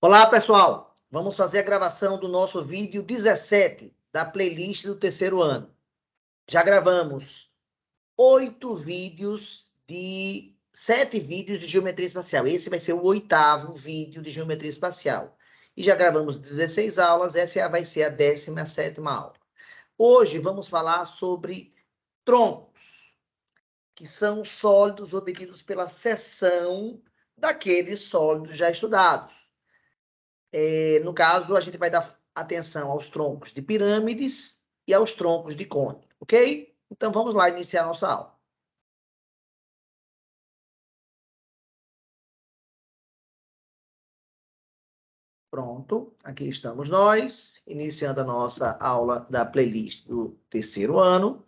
Olá, pessoal! Vamos fazer a gravação do nosso vídeo 17 da playlist do terceiro ano. Já gravamos 7 vídeos de geometria espacial. Esse vai ser o 8º vídeo de geometria espacial. E já gravamos 16 aulas, essa vai ser a 17ª aula. Hoje vamos falar sobre troncos, que são sólidos obtidos pela seção daqueles sólidos já estudados. No caso, a gente vai dar atenção aos troncos de pirâmides e aos troncos de cone, ok? Então, vamos lá iniciar a nossa aula. Pronto, aqui estamos nós, iniciando a nossa aula da playlist do terceiro ano.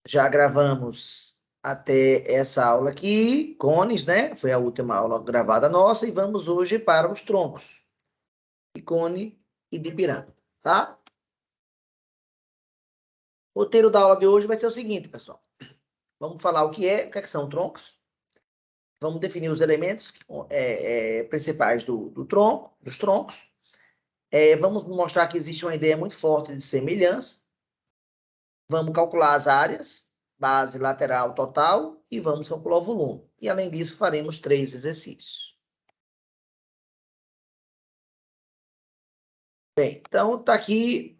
Já gravamos até essa aula aqui, cones, né? Foi a última aula gravada nossa, e vamos hoje para os troncos de cone e de pirâmide, tá? O roteiro da aula de hoje vai ser o seguinte, pessoal. Vamos falar o que é que são troncos. Vamos definir os elementos principais dos troncos. Vamos mostrar que existe uma ideia muito forte de semelhança. Vamos calcular as áreas, base, lateral, total, e vamos calcular o volume. E, além disso, faremos 3 exercícios. Bem, então, está aqui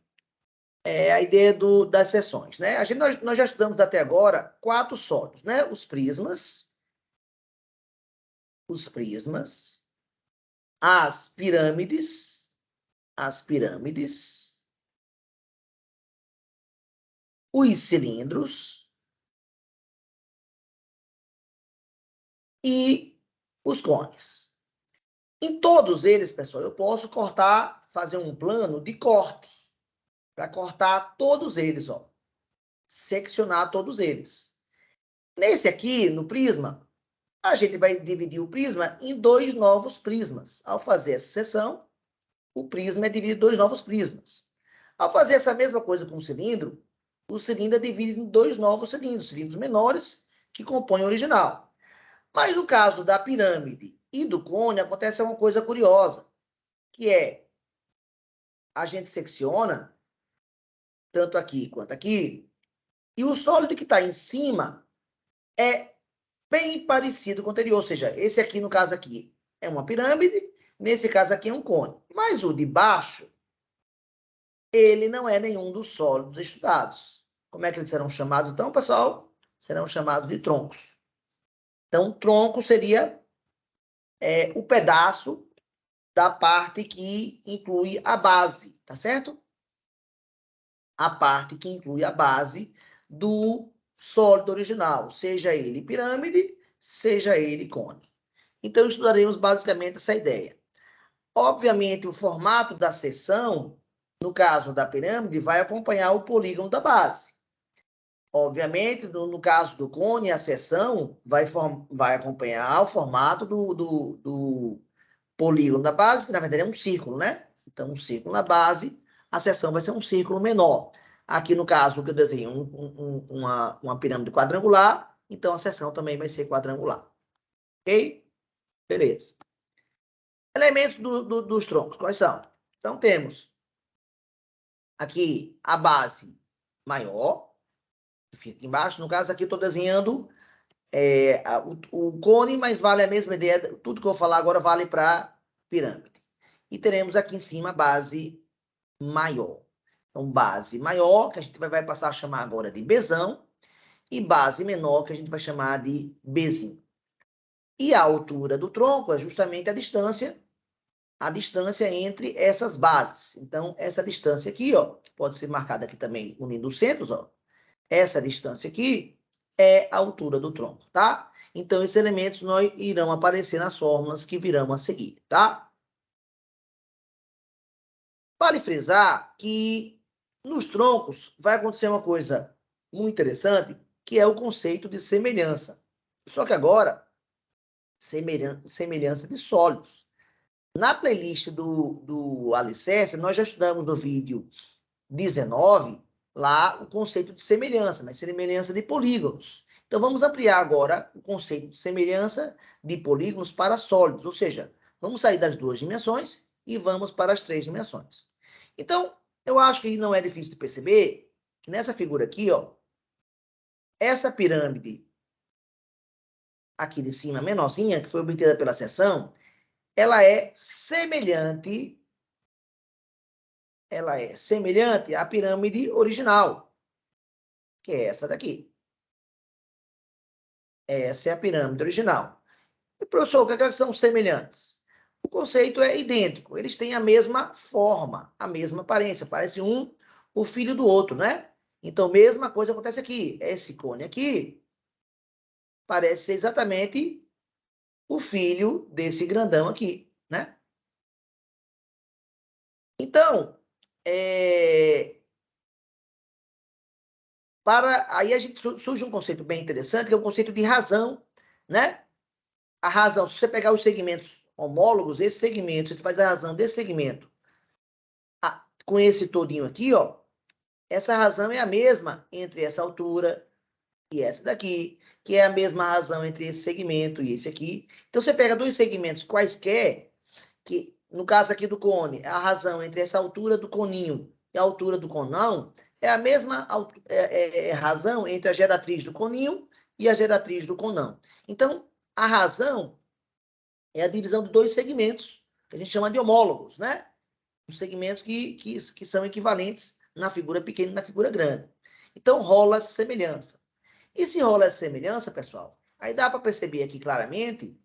a ideia das seções, né? Nós já estudamos até agora 4 sólidos, né? Os prismas, as pirâmides, os cilindros e os cones. Em todos eles, pessoal, eu posso fazer um plano de corte, para cortar todos eles, ó. Seccionar todos eles. Nesse aqui, no prisma, a gente vai dividir o prisma em 2 novos prismas. Ao fazer essa seção, o prisma é dividido em 2 novos prismas. Ao fazer essa mesma coisa com o cilindro é dividido em 2 novos cilindros menores, que compõem o original. Mas no caso da pirâmide e do cone, acontece uma coisa curiosa, que é, a gente secciona, tanto aqui quanto aqui, e o sólido que está em cima é bem parecido com o anterior, ou seja, esse aqui, no caso aqui, é uma pirâmide, nesse caso aqui é um cone. Mas o de baixo, ele não é nenhum dos sólidos estudados. Como é que eles serão chamados, então, pessoal? Serão chamados de troncos. Então, tronco seria o pedaço da parte que inclui a base, tá certo? A parte que inclui a base do sólido original, seja ele pirâmide, seja ele cone. Então, estudaremos basicamente essa ideia. Obviamente, o formato da seção, no caso da pirâmide, vai acompanhar o polígono da base. Obviamente, no caso do cone, a seção vai acompanhar o formato do polígono da base, que na verdade é um círculo, né? Então, um círculo na base, a seção vai ser um círculo menor. Aqui, no caso, que eu desenho uma pirâmide quadrangular, então a seção também vai ser quadrangular. Ok? Beleza. Elementos dos troncos, quais são? Então, temos aqui a base maior, que fica aqui embaixo. No caso, aqui eu estou desenhando o cone, mas vale a mesma ideia. Tudo que eu vou falar agora vale para pirâmide. E teremos aqui em cima a base maior. Então, base maior, que a gente vai passar a chamar agora de Bzão, e base menor, que a gente vai chamar de Bzinho. E a altura do tronco é justamente a distância entre essas bases. Então, essa distância aqui, ó, pode ser marcada aqui também unindo os centros, ó. Essa distância aqui é a altura do tronco, tá? Então, esses elementos irão aparecer nas fórmulas que virão a seguir, tá? Vale frisar que nos troncos vai acontecer uma coisa muito interessante, que é o conceito de semelhança. Só que agora, semelhança de sólidos. Na playlist do Alicerce, nós já estudamos no vídeo 19, lá o conceito de semelhança, mas semelhança de polígonos. Então, vamos ampliar agora o conceito de semelhança de polígonos para sólidos, ou seja, vamos sair das 2 dimensões e vamos para as 3 dimensões. Então, eu acho que não é difícil de perceber que nessa figura aqui, ó, essa pirâmide aqui de cima, menorzinha, que foi obtida pela seção, ela é semelhante à pirâmide original, que é essa daqui. Essa é a pirâmide original. E, professor, o que é que são semelhantes? O conceito é idêntico. Eles têm a mesma forma, a mesma aparência. Parece um o filho do outro, né? Então, mesma coisa acontece aqui. Esse cone aqui parece ser exatamente o filho desse grandão aqui, né? Então, aí a gente surge um conceito bem interessante, que é o conceito de razão, né? A razão, se você pegar os segmentos homólogos, esse segmento, você faz a razão desse segmento com esse todinho aqui, ó, essa razão é a mesma entre essa altura e essa daqui, que é a mesma razão entre esse segmento e esse aqui. Então, você pega 2 segmentos quaisquer, que no caso aqui do cone, a razão entre essa altura do coninho e a altura do conão, é a mesma razão entre a geratriz do coninho e a geratriz do conão. Então, a razão é a divisão de 2 segmentos, que a gente chama de homólogos, né? Os segmentos que são equivalentes na figura pequena e na figura grande. Então, rola essa semelhança. E se rola essa semelhança, pessoal, aí dá para perceber aqui claramente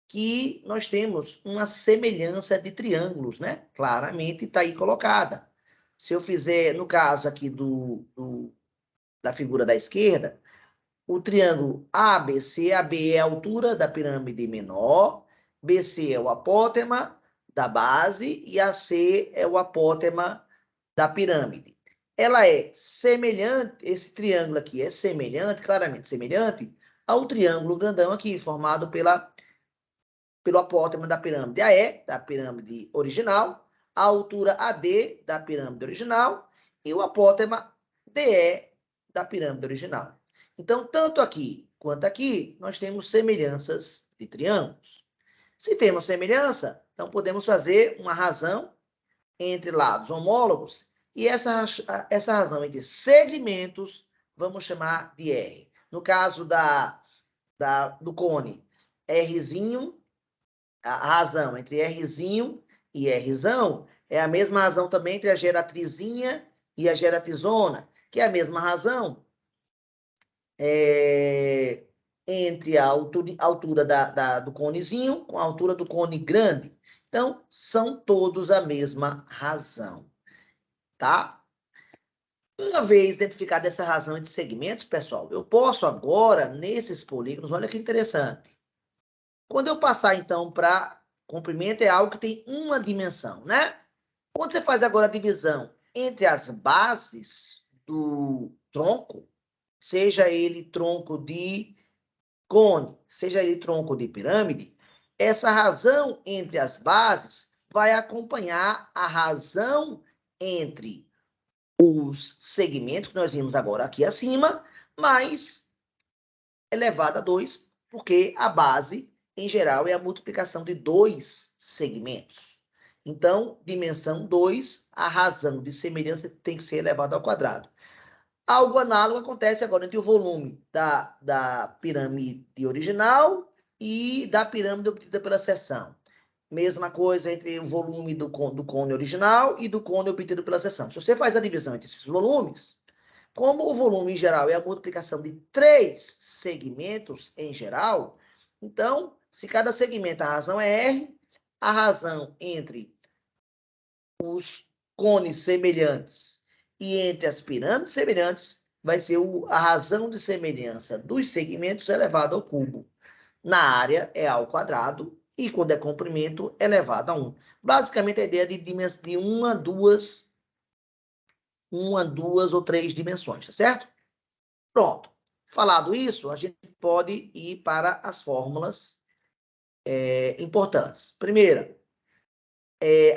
que nós temos uma semelhança de triângulos, né? Claramente está aí colocada. Se eu fizer, no caso aqui da figura da esquerda, o triângulo ABC, AB é a altura da pirâmide menor, BC é o apótema da base e AC é o apótema da pirâmide. Ela é semelhante, esse triângulo aqui é semelhante, claramente semelhante, ao triângulo grandão aqui, formado pelo apótema da pirâmide AE, da pirâmide original, a altura AD da pirâmide original e o apótema DE da pirâmide original. Então, tanto aqui quanto aqui, nós temos semelhanças de triângulos. Se temos semelhança, então podemos fazer uma razão entre lados homólogos e essa razão entre segmentos vamos chamar de R. No caso do cone, Rzinho, a razão entre Rzinho e Rzão é a mesma razão também entre a geratrizinha e a geratrizona, que é a mesma razão entre a altura do conezinho com a altura do cone grande. Então, são todos a mesma razão, tá? Uma vez identificada essa razão entre segmentos, pessoal, eu posso agora, nesses polígonos, olha que interessante. Quando eu passar, então, para comprimento, é algo que tem uma dimensão, né? Quando você faz agora a divisão entre as bases do tronco, seja ele tronco de cone, seja ele tronco de pirâmide, essa razão entre as bases vai acompanhar a razão entre os segmentos que nós vimos agora aqui acima, mais elevado a 2, porque a base, em geral, é a multiplicação de 2 segmentos. Então, dimensão 2, a razão de semelhança tem que ser elevada ao quadrado. Algo análogo acontece agora entre o volume da pirâmide original e da pirâmide obtida pela seção. Mesma coisa entre o volume do cone original e do cone obtido pela seção. Se você faz a divisão entre esses volumes, como o volume em geral é a multiplicação de 3 segmentos em geral, então, se cada segmento a razão é R, a razão entre os cones semelhantes e entre as pirâmides semelhantes vai ser a razão de semelhança dos segmentos elevado ao cubo. Na área é A ao quadrado e quando é comprimento elevado a 1. Basicamente a ideia de uma, duas ou 3 dimensões, tá certo? Pronto. Falado isso, a gente pode ir para as fórmulas importantes. Primeira,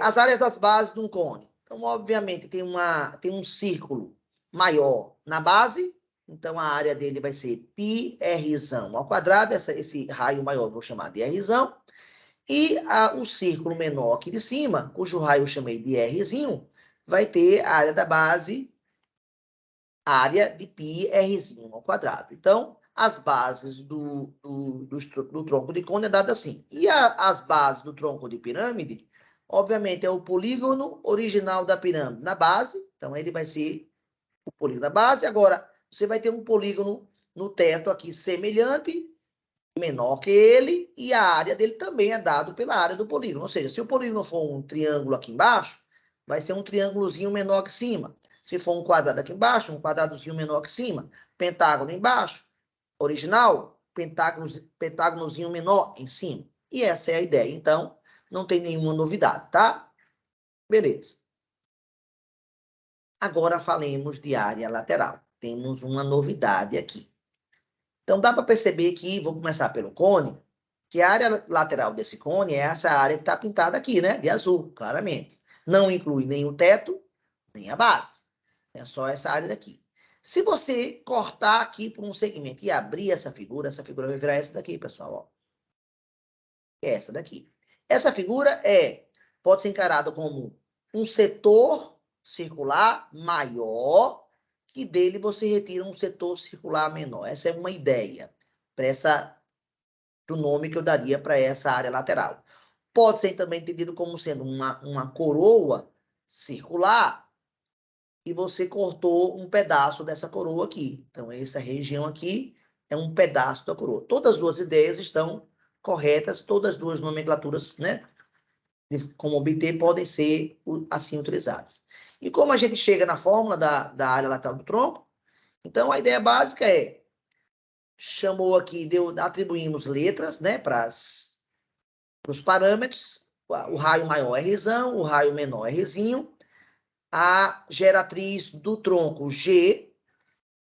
as áreas das bases de um cone. Então, obviamente, tem um círculo maior na base Então, a área dele vai ser πr ao quadrado. Esse raio maior eu vou chamar de Rzão. E o círculo menor aqui de cima, cujo raio eu chamei de Rzinho, vai ter a área da base, área de πr ao quadrado. Então, as bases do tronco de cone é dada assim. E as bases do tronco de pirâmide, obviamente, é o polígono original da pirâmide na base. Então, ele vai ser o polígono da base. Agora, você vai ter um polígono no teto aqui semelhante, menor que ele, e a área dele também é dado pela área do polígono. Ou seja, se o polígono for um triângulo aqui embaixo, vai ser um triângulozinho menor que cima. Se for um quadrado aqui embaixo, um quadradozinho menor que cima. Pentágono embaixo, original, pentágonozinho menor em cima. E essa é a ideia. Então, não tem nenhuma novidade, tá? Beleza. Agora falemos de área lateral. Temos uma novidade aqui. Então, dá para perceber que, vou começar pelo cone, que a área lateral desse cone é essa área que está pintada aqui, né? De azul, claramente. Não inclui nem o teto, nem a base. É só essa área daqui. Se você cortar aqui por um segmento e abrir essa figura vai virar essa daqui, pessoal. Ó. Essa daqui. Essa figura pode ser encarada como um setor circular maior, que dele você retira um setor circular menor. Essa é uma ideia do nome que eu daria para essa área lateral. Pode ser também entendido como sendo uma coroa circular e você cortou um pedaço dessa coroa aqui. Então, essa região aqui é um pedaço da coroa. Todas as duas ideias estão corretas, todas as duas nomenclaturas, né, de como obter, podem ser assim utilizadas. E como a gente chega na fórmula da área lateral do tronco, então a ideia básica chamou aqui, atribuímos letras, né, para os parâmetros. O raio maior é Rzão, o raio menor é Rzinho, a geratriz do tronco G,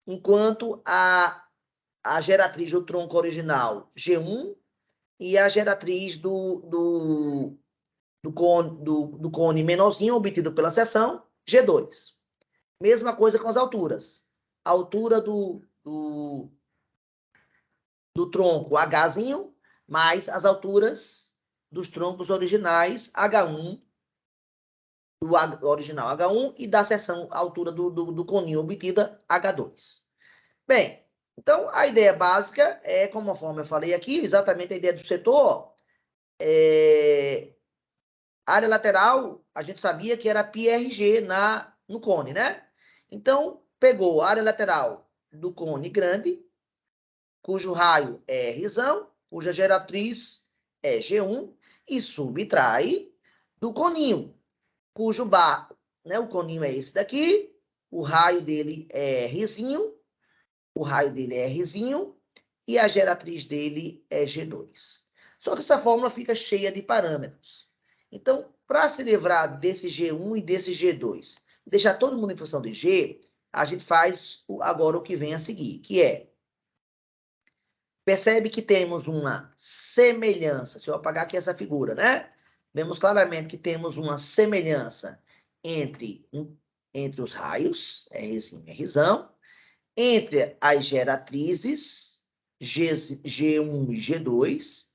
enquanto a geratriz do tronco original G1 e a geratriz do cone menorzinho obtido pela seção G2. Mesma coisa com as alturas. A altura do tronco Hzinho, mais as alturas dos troncos originais H1, do original H1 e da seção altura do coninho obtida H2. Bem, então a ideia básica é, conforme eu falei aqui, exatamente a ideia do setor. Área lateral, a gente sabia que era πRG no cone, né? Então, pegou a área lateral do cone grande, cujo raio é Rzão, cuja geratriz é G1, e subtrai do coninho, cujo né, o coninho é esse daqui, o raio dele é Rzinho, e a geratriz dele é G2. Só que essa fórmula fica cheia de parâmetros. Então, para se livrar desse G1 e desse G2, deixar todo mundo em função de G, a gente faz agora o que vem a seguir, que é, percebe que temos uma semelhança, se eu apagar aqui essa figura, né? Vemos claramente que temos uma semelhança entre os raios, Rzinho e Rzão, entre as geratrizes, G1 e G2,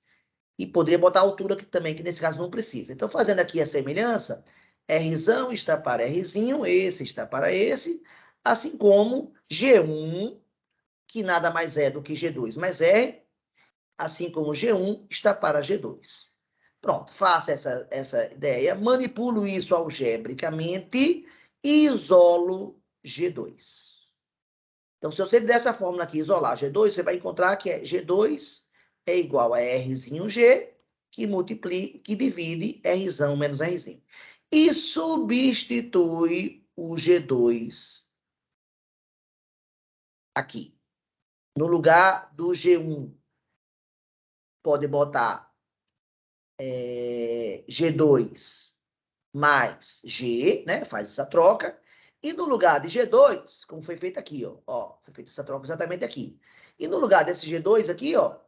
e poderia botar a altura aqui também, que nesse caso não precisa. Então, fazendo aqui a semelhança, Rzão está para Rzinho, esse está para esse, assim como G1, que nada mais é do que G2 mais R, assim como G1 está para G2. Pronto, faça essa ideia, manipulo isso algebricamente e isolo G2. Então, se você dessa fórmula aqui isolar G2, você vai encontrar que G2 é igual a Rzinho G, que divide Rzão menos Rzinho. E substitui o G2 aqui. No lugar do G1, pode botar G2 mais G, né? Faz essa troca. E no lugar de G2, como foi feito aqui, ó, foi feita essa troca exatamente aqui. E no lugar desse G2 aqui, ó,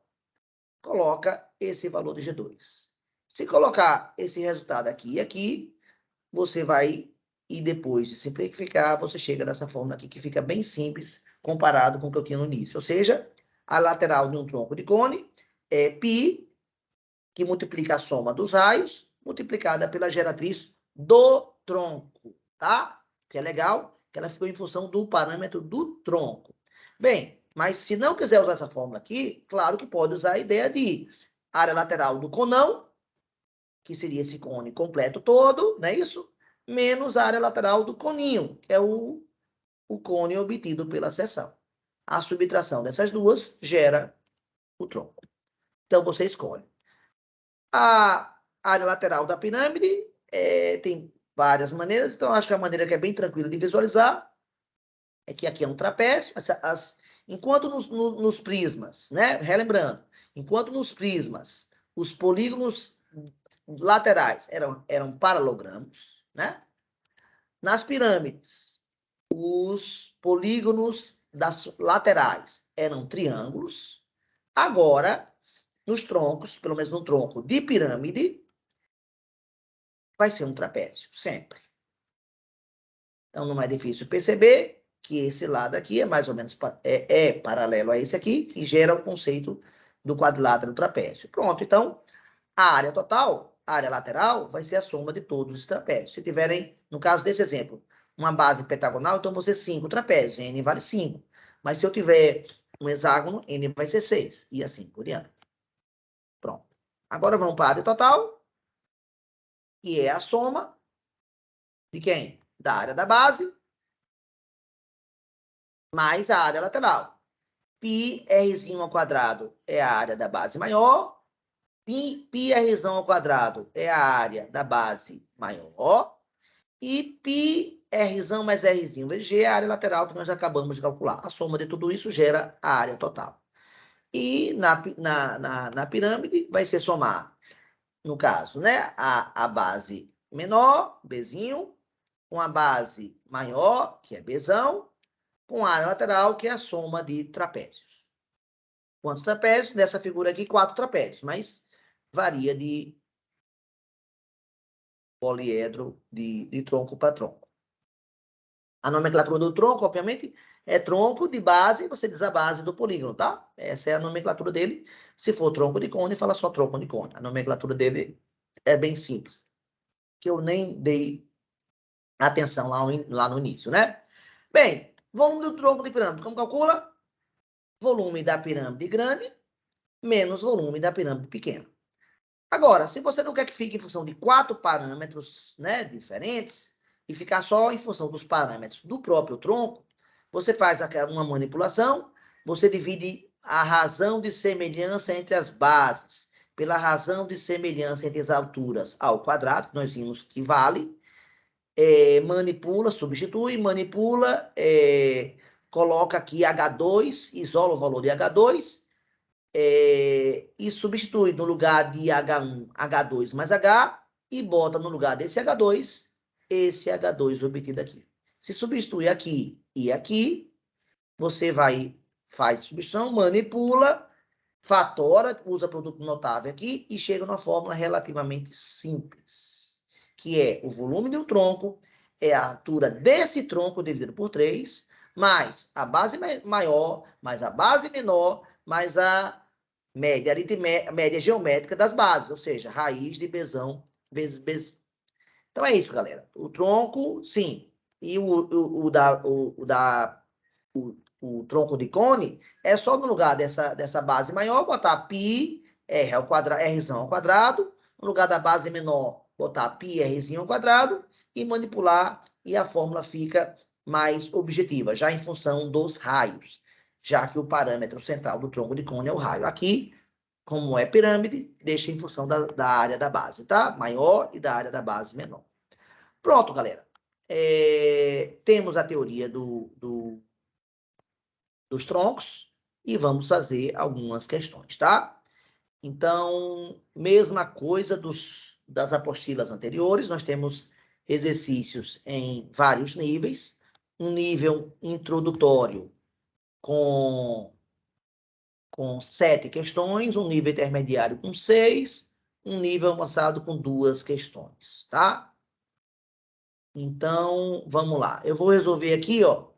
coloca esse valor de G2. Se colocar esse resultado aqui e aqui, você vai, e depois de simplificar, você chega nessa fórmula aqui, que fica bem simples comparado com o que eu tinha no início. Ou seja, a lateral de um tronco de cone é π, que multiplica a soma dos raios, multiplicada pela geratriz do tronco, tá? Que é legal, que ela ficou em função do parâmetro do tronco. Bem, mas se não quiser usar essa fórmula aqui, claro que pode usar a ideia de área lateral do conão, que seria esse cone completo todo, não é isso? Menos a área lateral do coninho, que é o cone obtido pela seção. A subtração dessas duas gera o tronco. Então, você escolhe. A área lateral da pirâmide tem várias maneiras, então acho que a maneira que é bem tranquila de visualizar é que aqui é um trapézio, enquanto nos prismas, né? Relembrando, enquanto nos prismas os polígonos laterais eram paralelogramos, né? Nas pirâmides, os polígonos das laterais eram triângulos. Agora, nos troncos, pelo menos no tronco de pirâmide, vai ser um trapézio, sempre. Então, não é difícil perceber que esse lado aqui é mais ou menos paralelo a esse aqui, que gera o conceito do quadrilátero trapézio. Pronto, então, a área total, a área lateral, vai ser a soma de todos os trapézios. Se tiverem, no caso desse exemplo, uma base pentagonal, então vão ser 5 trapézios, n vale 5. Mas se eu tiver um hexágono, n vai ser 6, e assim por diante. Pronto. Agora vamos para a área total, que é a soma de quem? Da área da base, mais a área lateral. Π Rzinho ao quadrado é a área da base maior, π Rzão ao quadrado é a área da base maior, e π Rzão mais Rzinho vezes G é a área lateral que nós acabamos de calcular. A soma de tudo isso gera a área total. E na pirâmide vai ser somar, no caso, né, a base menor, Bzinho, com a base maior, que é Bzão, com a área lateral, que é a soma de trapézios. Quantos trapézios? Nessa figura aqui, 4 trapézios, mas varia de poliedro de tronco para tronco. A nomenclatura do tronco, obviamente, é tronco de base, você diz a base do polígono, tá? Essa é a nomenclatura dele. Se for tronco de cone, fala só tronco de cone. A nomenclatura dele é bem simples, que eu nem dei atenção lá no início, né? Bem, volume do tronco de pirâmide, como calcula? Volume da pirâmide grande menos volume da pirâmide pequena. Agora, se você não quer que fique em função de 4 parâmetros, né, diferentes, e ficar só em função dos parâmetros do próprio tronco, você faz uma manipulação, você divide a razão de semelhança entre as bases pela razão de semelhança entre as alturas ao quadrado, que nós vimos que vale, manipula, substitui, manipula, coloca aqui H2, isola o valor de H2, e substitui no lugar de H1, H2 mais H, e bota no lugar desse H2, esse H2 obtido aqui. Se substituir aqui e aqui, você faz substituição, manipula, fatora, usa produto notável aqui e chega numa fórmula relativamente simples, que é o volume de um tronco, é a altura desse tronco dividido por 3, mais a base maior, mais a base menor, mais a média geométrica das bases, ou seja, raiz de Bzão vezes Bz. Então é isso, galera. O tronco, sim. E o tronco de cone é só no lugar dessa base maior, botar π r ao quadrado, Rzão ao quadrado. No lugar da base menor, botar π Rzinho ao quadrado e manipular, e a fórmula fica mais objetiva, já em função dos raios, já que o parâmetro central do tronco de cone é o raio. Aqui, como é pirâmide, deixa em função da área da base, tá? Maior e da área da base menor. Pronto, galera. Temos a teoria dos troncos e vamos fazer algumas questões, tá? Então, mesma coisa das apostilas anteriores, nós temos exercícios em vários níveis, um nível introdutório com 7 questões, um nível intermediário com 6, um nível avançado com 2 questões, tá? Então, vamos lá. Eu vou resolver aqui, ó,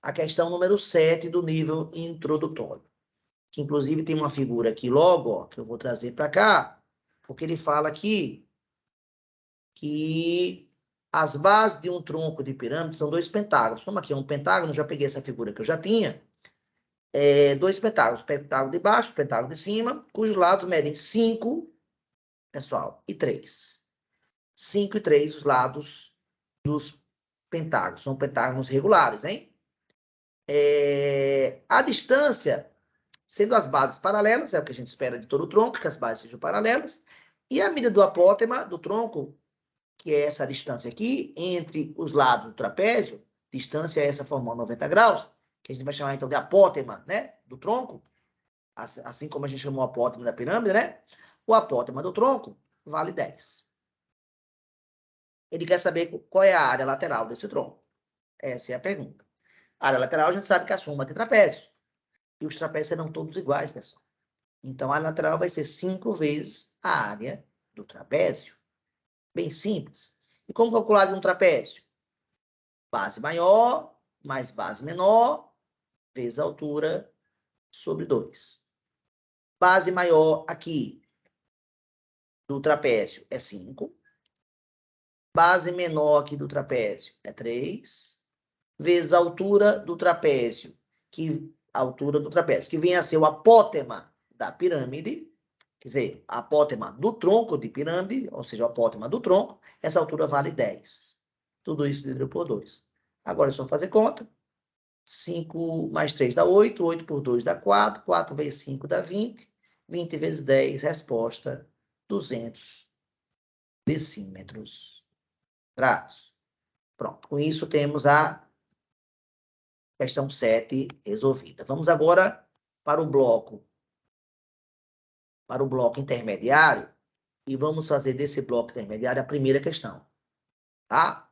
a questão número 7 do nível introdutório. Que, inclusive, tem uma figura aqui logo, ó, que eu vou trazer para cá, porque ele fala aqui que as bases de um tronco de pirâmide são 2 pentágonos. Como aqui é um pentágono, já peguei essa figura que eu já tinha. 2 pentágonos, pentágono de baixo, pentágono de cima, cujos lados medem 5, pessoal, e 3. 5 e 3 os lados dos pentágonos. São pentágonos regulares, hein? A distância, sendo as bases paralelas, é o que a gente espera de todo o tronco, que as bases sejam paralelas, e a medida do apótema do tronco, que é essa distância aqui, entre os lados do trapézio, distância é essa formando 90 graus, que a gente vai chamar então de apótema, né, do tronco, assim como a gente chamou o apótema da pirâmide, né? O apótema do tronco vale 10. Ele quer saber qual é a área lateral desse tronco. Essa é a pergunta. A área lateral a gente sabe que é a soma de trapézios. E os trapézios serão todos iguais, pessoal. Então, a área lateral vai ser 5 vezes a área do trapézio. Bem simples. E como calcular um trapézio? Base maior mais base menor vezes a altura sobre 2. Base maior aqui do trapézio é 5. Base menor aqui do trapézio é 3. Vezes a altura do trapézio, que vem a ser o apótema da pirâmide, quer dizer, a apótema do tronco de pirâmide, ou seja, a apótema do tronco, essa altura vale 10. Tudo isso dividido por 2. Agora é só fazer conta. 5 mais 3 dá 8, 8 por 2 dá 4, 4 vezes 5 dá 20, 20 vezes 10, resposta, 200 decímetros quadrados. Pronto, com isso temos a questão 7 resolvida. Vamos agora para o bloco intermediário e vamos fazer desse bloco intermediário a primeira questão, tá?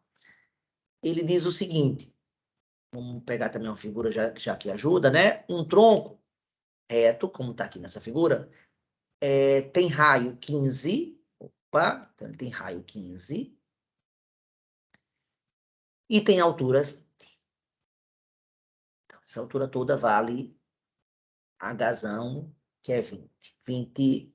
Ele diz o seguinte, vamos pegar também uma figura já que ajuda, né? Um tronco reto, como está aqui nessa figura, tem raio 15, opa, então ele tem raio 15 e tem altura 20. Então, essa altura toda vale Hzão, que é 20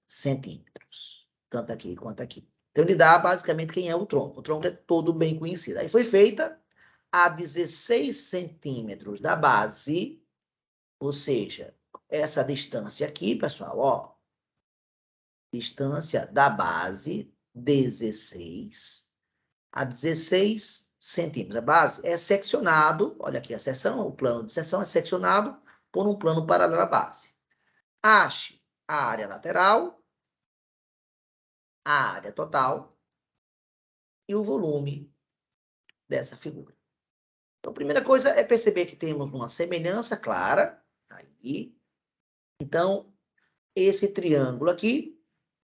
centímetros, tanto aqui quanto aqui. Então, ele dá basicamente quem é o tronco. O tronco é todo bem conhecido. Aí foi feita a 16 centímetros da base, ou seja, essa distância aqui, pessoal, ó, distância da base, 16 a 16 centímetros. A base é seccionado, olha aqui a seção, o plano de seção é seccionado por um plano paralelo à base. Ache a área lateral, a área total e o volume dessa figura. Então, a primeira coisa é perceber que temos uma semelhança clara. Aí. Então, esse triângulo aqui,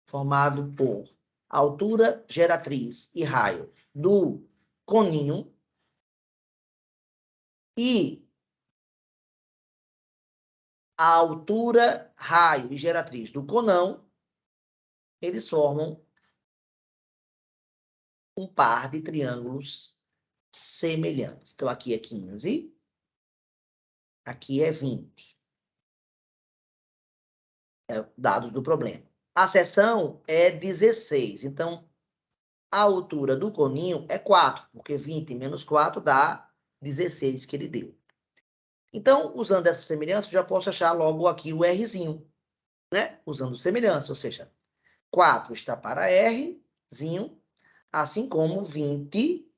formado por altura geratriz e raio do coninho e a altura, raio e geratriz do conão, eles formam um par de triângulos semelhantes. Então, aqui é 15, aqui é 20. Dados do problema. A seção é 16, então a altura do coninho é 4, porque 20 menos 4 dá 16 que ele deu. Então, usando essa semelhança, eu já posso achar logo aqui o Rzinho, né? Usando semelhança, ou seja, 4 está para Rzinho, assim como 20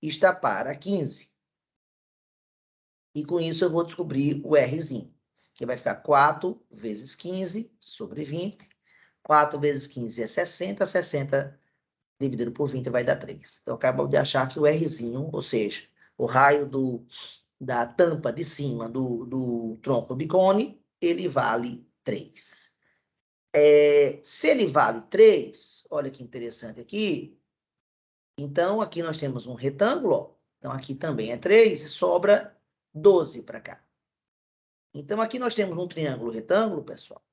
está para 15. E com isso eu vou descobrir o Rzinho, que vai ficar 4 vezes 15 sobre 20. 4 vezes 15 é 60, 60 dividido por 20 vai dar 3. Então, eu acabo de achar que o Rzinho, ou seja, o raio da tampa de cima do tronco de cone, ele vale 3. Se ele vale 3, olha que interessante aqui, então aqui nós temos um retângulo, ó, então aqui também é 3 e sobra 12 para cá. Então aqui nós temos um triângulo retângulo, pessoal.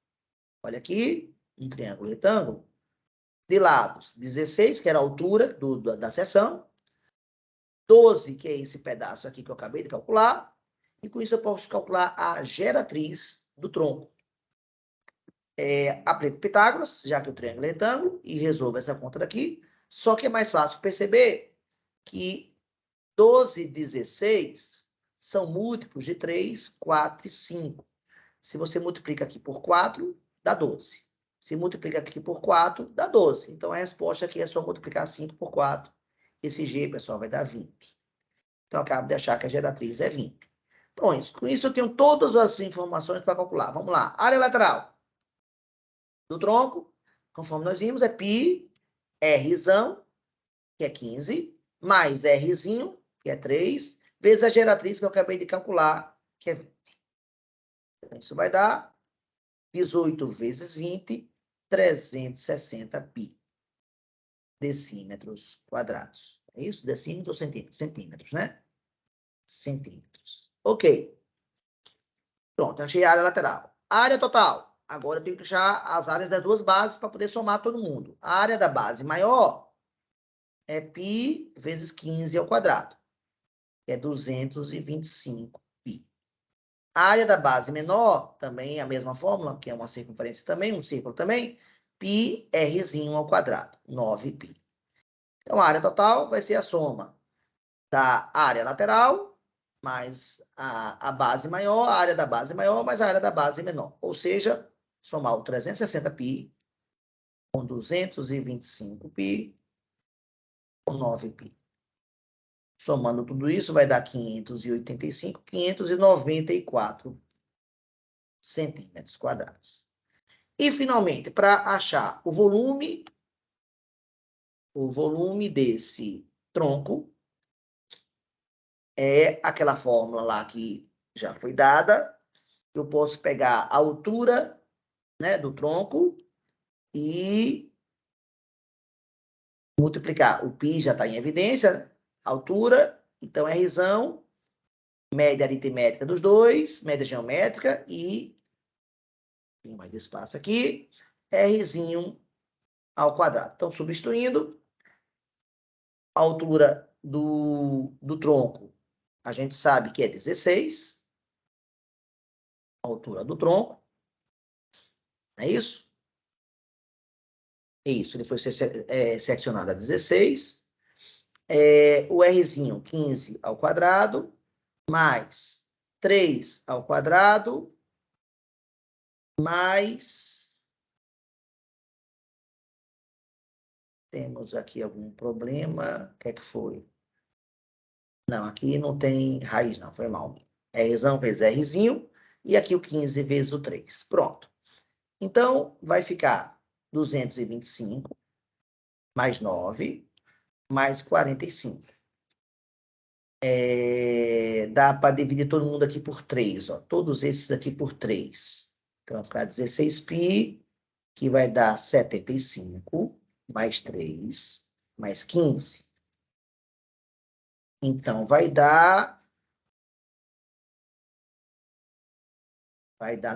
Olha aqui, um triângulo retângulo. De lados, 16, que era a altura da seção, 12, que é esse pedaço aqui que eu acabei de calcular, e com isso eu posso calcular a geratriz do tronco. Aplico Pitágoras, já que o triângulo é retângulo, e resolvo essa conta daqui, só que é mais fácil perceber que 12 e 16 são múltiplos de 3, 4 e 5. Se você multiplica aqui por 4, dá 12. Se multiplica aqui por 4, dá 12. Então, a resposta aqui é só multiplicar 5 por 4. Esse G, pessoal, vai dar 20. Então, eu acabo de achar que a geratriz é 20. Então, com isso eu tenho todas as informações para calcular. Vamos lá. Área lateral do tronco, conforme nós vimos, é π, Rzão, que é 15, mais Rzinho, que é 3, vezes a geratriz que eu acabei de calcular, que é 20. Então, isso vai dar 18 vezes 20, 360 π decímetros quadrados. É isso? Decímetros ou centímetros? Centímetros, né? Centímetros. Ok. Pronto, achei a área lateral. Área total. Agora eu tenho que achar as áreas das duas bases para poder somar todo mundo. A área da base maior é π vezes 15 ao quadrado, que é 225 π. A área da base menor, também é a mesma fórmula, que é uma circunferência também, um círculo também, π Rzinho ao quadrado, 9π. Então, a área total vai ser a soma da área lateral mais a base maior, a área da base maior mais a área da base menor. Ou seja, somar o 360π com 225π com 9π. Somando tudo isso, vai dar 585, 594 centímetros quadrados. E, finalmente, para achar o volume desse tronco, é aquela fórmula lá que já foi dada. Eu posso pegar a altura, né, do tronco e multiplicar. O π já está em evidência, altura, então é Rzão, média aritmética dos dois, média geométrica e, tem mais espaço aqui, Rzinho ao quadrado. Então, substituindo, a altura do tronco, a gente sabe que é 16, a altura do tronco, é isso? Isso, ele foi seccionado a 16. O Rzinho, 15 ao quadrado, mais 3 ao quadrado, mais... Temos aqui algum problema. O que é que foi? Não, aqui não tem raiz, não. Foi mal. Rzão vezes Rzinho. E aqui o 15 vezes o 3. Pronto. Então, vai ficar 225 mais 9 mais 45. Dá para dividir todo mundo aqui por 3. Ó. Todos esses aqui por 3. Então, vai ficar 16π, que vai dar 75 mais 3 mais 15. Então, vai dar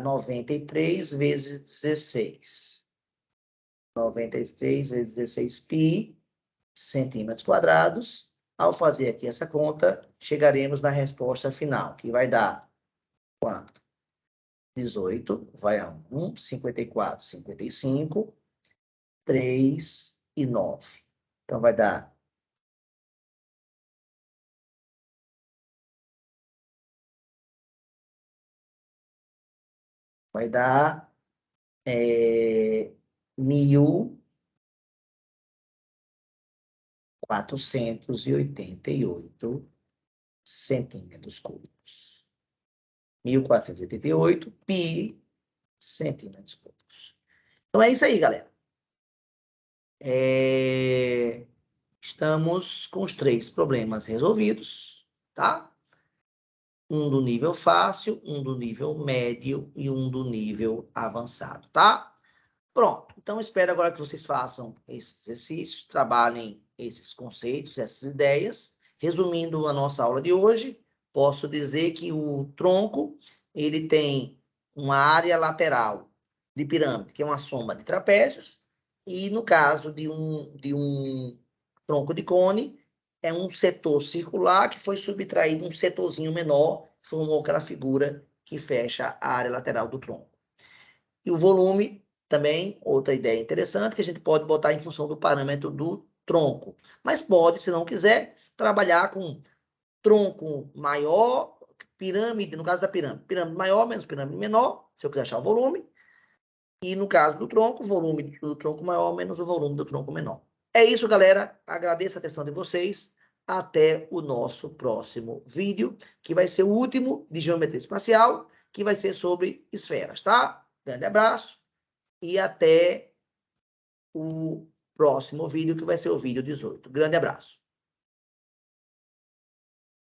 93 vezes 16. 93 vezes 16π centímetros quadrados. Ao fazer aqui essa conta, chegaremos na resposta final, que vai dar quanto? 18, vai a 1, 54, 55, 3 e 9. Então, vai dar 1.488 centímetros cúbicos. 1.488 π centímetros cúbicos. Então, é isso aí, galera. Estamos com os 3 problemas resolvidos, tá? Um do nível fácil, um do nível médio e um do nível avançado, tá? Pronto. Então, espero agora que vocês façam esses exercícios, trabalhem esses conceitos, essas ideias. Resumindo a nossa aula de hoje, posso dizer que o tronco, ele tem uma área lateral de pirâmide, que é uma soma de trapézios, e no caso de um tronco de cone, é um setor circular que foi subtraído um setorzinho menor, formou aquela figura que fecha a área lateral do tronco. E o volume, também, outra ideia interessante, que a gente pode botar em função do parâmetro do tronco. Mas pode, se não quiser, trabalhar com tronco maior, pirâmide, no caso da pirâmide maior menos pirâmide menor, se eu quiser achar o volume. E no caso do tronco, o volume do tronco maior menos o volume do tronco menor. É isso, galera. Agradeço a atenção de vocês. Até o nosso próximo vídeo, que vai ser o último de geometria espacial, que vai ser sobre esferas, tá? Grande abraço e até o próximo vídeo, que vai ser o vídeo 18. Grande abraço.